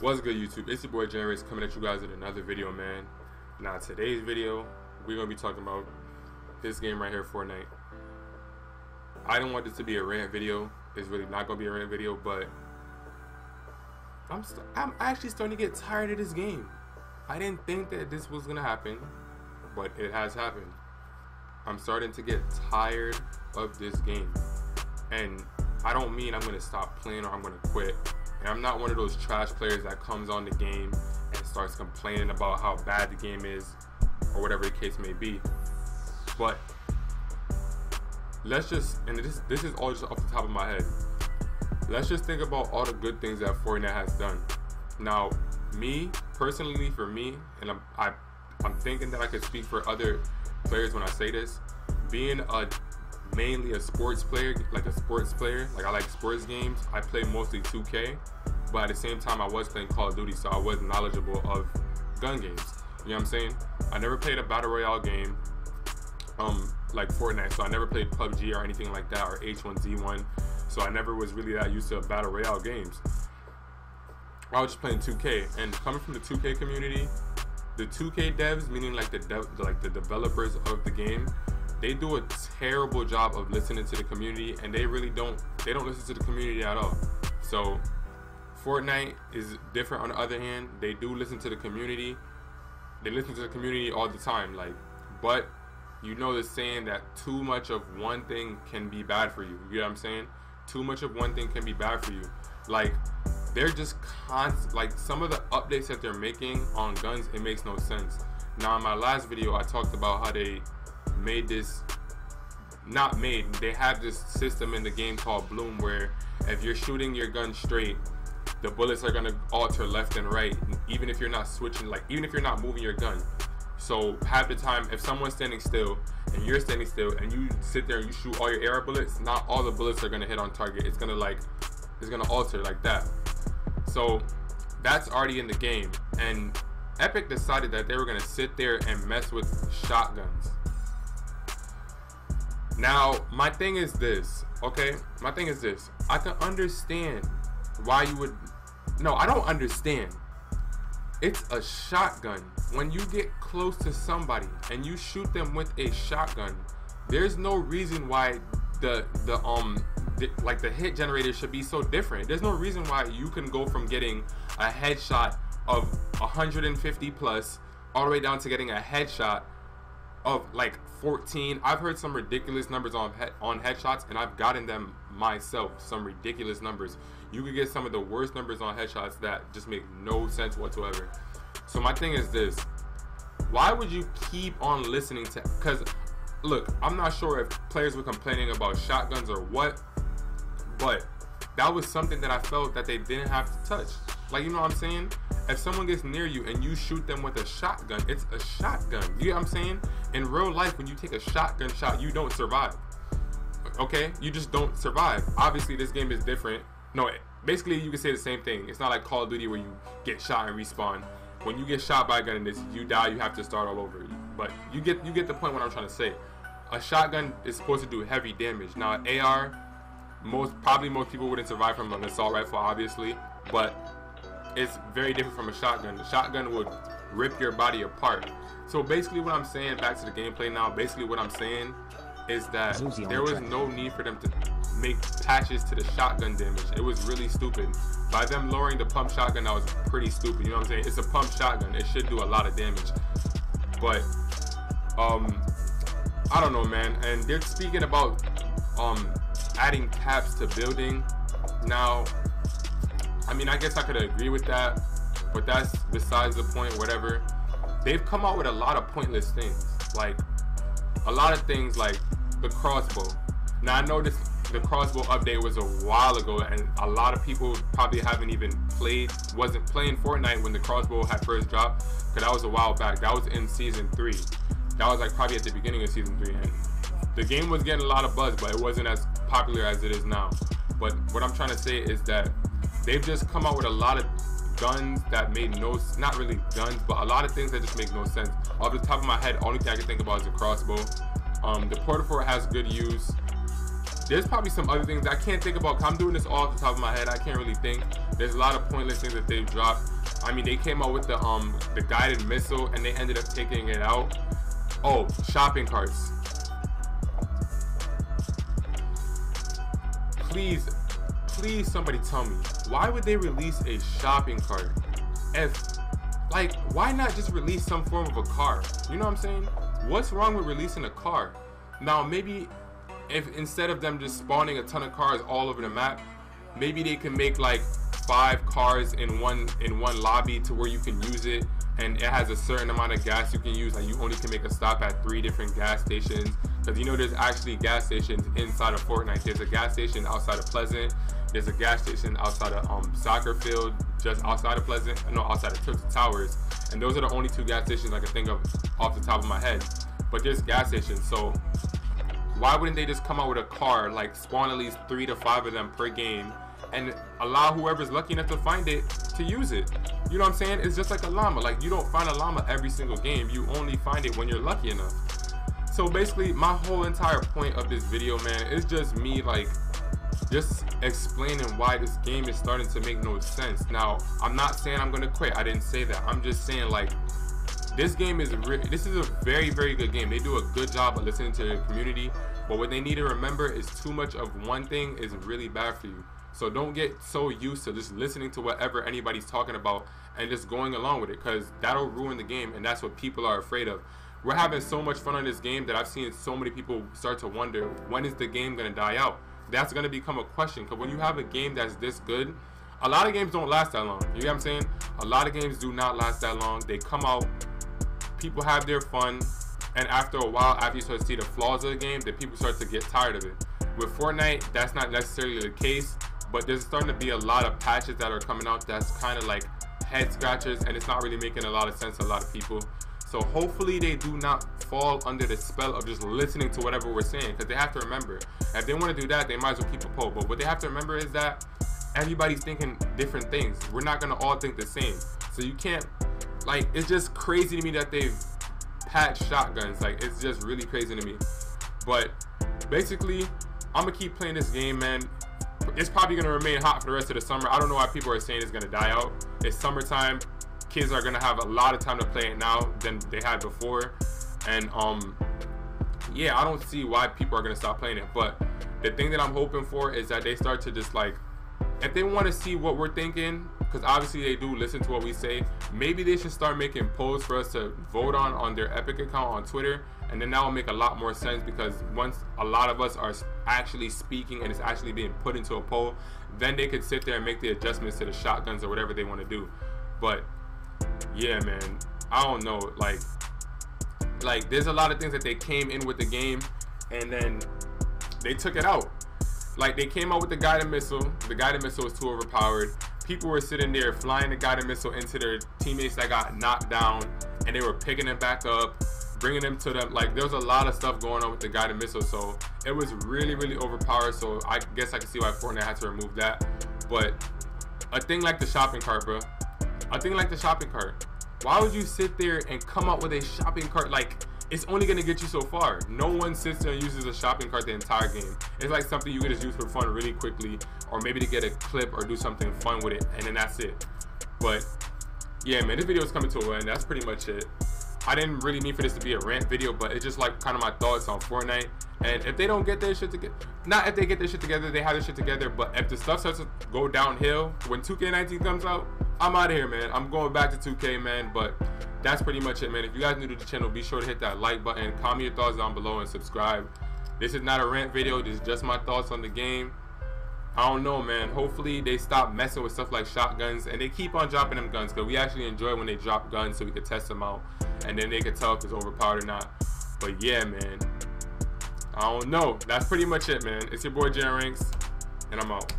What's good, YouTube? It's your boy Generous coming at you guys with another video, man. Now today's video, we're gonna be talking about this game right here, Fortnite. I don't want this to be a rant video. It's really not gonna be a rant video, but I'm actually starting to get tired of this game. I didn't think that this was gonna happen, but it has happened. I'm starting to get tired of this game, and I don't mean I'm gonna stop playing or I'm gonna quit. And I'm not one of those trash players that comes on the game and starts complaining about how bad the game is or whatever the case may be. But let's just, and this is all just off the top of my head, let's just think about all the good things that Fortnite has done. Now, me personally, for me, and I'm thinking that I could speak for other players when I say this, being mainly a sports player, like I like sports games. I play mostly 2K, but at the same time I was playing Call of Duty, so I was knowledgeable of gun games. You know what I'm saying? I never played a battle royale game like Fortnite, so I never played PUBG or anything like that, or H1Z1, so I never was really that used to battle royale games. I was just playing 2K, and coming from the 2K community, the 2K devs, meaning like the developers of the game, they do a terrible job of listening to the community, and they don't listen to the community at all. So Fortnite is different. On the other hand, they do listen to the community. They listen to the community all the time, but you know the saying that too much of one thing can be bad for you. You know what I'm saying? Too much of one thing can be bad for you. Like, they're just some of the updates that they're making on guns, it makes no sense. Now, in my last video, I talked about how they made this, they have this system in the game called Bloom, where if you're shooting your gun straight, the bullets are gonna alter left and right, even if you're not switching, even if you're not moving your gun. So half the time, if someone's standing still and you're standing still and you sit there and you shoot all your air bullets, not all the bullets are gonna hit on target. It's gonna alter like that. So that's already in the game, and Epic decided that they were gonna sit there and mess with shotguns. Now, my thing is this, okay? My thing is this. I can understand why you would... No, I don't understand. It's a shotgun. When you get close to somebody and you shoot them with a shotgun, there's no reason why the hit generator should be so different. There's no reason why you can go from getting a headshot of 150 plus all the way down to getting a headshot of like 14. I've heard some ridiculous numbers on headshots, and I've gotten them myself, some ridiculous numbers. You could get some of the worst numbers on headshots that just make no sense whatsoever. So my thing is this: why would you keep on listening to, because look, I'm not sure if players were complaining about shotguns or what, but that was something that I felt that they didn't have to touch. Like, you know what I'm saying? If someone gets near you and you shoot them with a shotgun, it's a shotgun. You know what I'm saying? In real life, when you take a shotgun shot, you don't survive. Okay? You just don't survive. Obviously, this game is different. No, basically, you can say the same thing. It's not like Call of Duty where you get shot and respawn. When you get shot by a gun in this, you die, you have to start all over. But you get the point what I'm trying to say. A shotgun is supposed to do heavy damage. Now, an AR, probably most people wouldn't survive from an assault rifle, obviously, but it's very different from a shotgun. The shotgun would rip your body apart. So basically what I'm saying, back to the gameplay now, basically what I'm saying is that there was no need for them to make patches to the shotgun damage. It was really stupid. By them lowering the pump shotgun, that was pretty stupid. You know what I'm saying? It's a pump shotgun. It should do a lot of damage. But, I don't know, man. And they're speaking about adding caps to building. Now, I mean, I guess I could agree with that, but that's besides the point, whatever. They've come out with a lot of pointless things, like a lot of things like the crossbow. Now, I know the crossbow update was a while ago, and a lot of people probably wasn't playing Fortnite when the crossbow had first dropped, because that was a while back. That was in season 3. That was like probably at the beginning of season 3, and the game was getting a lot of buzz, but it wasn't as popular as it is now. But what I'm trying to say is that they've just come out with a lot of guns that made not really guns, but a lot of things that just make no sense. Off the top of my head, only thing I can think about is the crossbow. The Porta Fort has good use. there's probably some other things I can't think about. I'm doing this all off the top of my head. I can't really think. There's a lot of pointless things that they've dropped. I mean, they came out with the guided missile and they ended up taking it out. Oh, shopping carts. Please somebody tell me, why would they release a shopping cart? Like, why not just release some form of a car? You know what I'm saying? What's wrong with releasing a car? Now, maybe if instead of them just spawning a ton of cars all over the map, maybe they can make like 5 cars in one lobby to where you can use it, and it has a certain amount of gas you can use. Like, you only can make a stop at 3 different gas stations, because you know there's actually gas stations inside of Fortnite. There's a gas station outside of Pleasant. There's a gas station outside of soccer field, just outside of Pleasant. No, outside of Tilted Towers. And those are the only 2 gas stations I can think of off the top of my head. But there's gas stations, so why wouldn't they just come out with a car, like spawn at least 3 to 5 of them per game, and allow whoever's lucky enough to find it to use it? You know what I'm saying? It's just like a llama. Like, you don't find a llama every single game. You only find it when you're lucky enough. So basically, my whole entire point of this video, man, is just me like just explaining why this game is starting to make no sense. Now, I'm not saying I'm gonna quit. I didn't say that. I'm just saying, like, this game is this is a very, very good game. They do a good job of listening to the community, but what they need to remember is too much of one thing is really bad for you. So don't get so used to just listening to whatever anybody's talking about and just going along with it, because that'll ruin the game, and that's what people are afraid of. We're having so much fun on this game that I've seen so many people start to wonder, when is the game gonna die out? That's gonna become a question, because when you have a game that's this good, a lot of games don't last that long. You know what I'm saying? A lot of games do not last that long. They come out, people have their fun, and after a while, after you start to see the flaws of the game, then people start to get tired of it. With Fortnite, that's not necessarily the case, but there's starting to be a lot of patches that are coming out that's kind of like head scratchers, and it's not really making a lot of sense to a lot of people. So hopefully they do not fall under the spell of just listening to whatever we're saying, because they have to remember, if they want to do that, they might as well keep a poll. But what they have to remember is that everybody's thinking different things. We're not going to all think the same. So you can't, like, it's just crazy to me that they've patched shotguns. Like, it's just really crazy to me. But basically, I'm going to keep playing this game, man. It's probably going to remain hot for the rest of the summer. I don't know why people are saying it's going to die out. It's summertime. Kids are going to have a lot of time to play it now than they had before. And yeah, I don't see why people are going to stop playing it. But the thing that I'm hoping for is that they start to just, like, if they want to see what we're thinking, because obviously they do listen to what we say, maybe they should start making polls for us to vote on their Epic account on Twitter. And then that will make a lot more sense, because once a lot of us are actually speaking and it's actually being put into a poll, then they could sit there and make the adjustments to the shotguns or whatever they want to do. But yeah, man, I don't know, like there's a lot of things that they came in with the game and then they took it out. Like, they came out with the guided missile. The guided missile was too overpowered. People were sitting there flying the guided missile into their teammates that got knocked down, and they were picking them back up, bringing them to them. Like, there was a lot of stuff going on with the guided missile, so it was really, really overpowered. So I guess I can see why Fortnite had to remove that. But a thing like the shopping cart, bro. A thing like the shopping cart. Why would you sit there and come up with a shopping cart? Like, it's only gonna get you so far. No one sits there and uses a shopping cart the entire game. It's like something you can just use for fun really quickly, or maybe to get a clip or do something fun with it, and then that's it. But yeah, man, this video is coming to an end. That's pretty much it. I didn't really mean for this to be a rant video, but it's just like kind of my thoughts on Fortnite. And if they don't get their shit together, not if they get their shit together, they have their shit together, but if the stuff starts to go downhill when 2K19 comes out, I'm out of here, man. I'm going back to 2K, man. But that's pretty much it, man. If you guys are new to the channel, be sure to hit that like button, comment your thoughts down below, and subscribe. This is not a rant video. This is just my thoughts on the game. I don't know, man. Hopefully they stop messing with stuff like shotguns and they keep on dropping them guns, because we actually enjoy when they drop guns so we could test them out and then they could tell if it's overpowered or not. But yeah, man, I don't know. That's pretty much it, man. It's your boy J Ranks, and I'm out.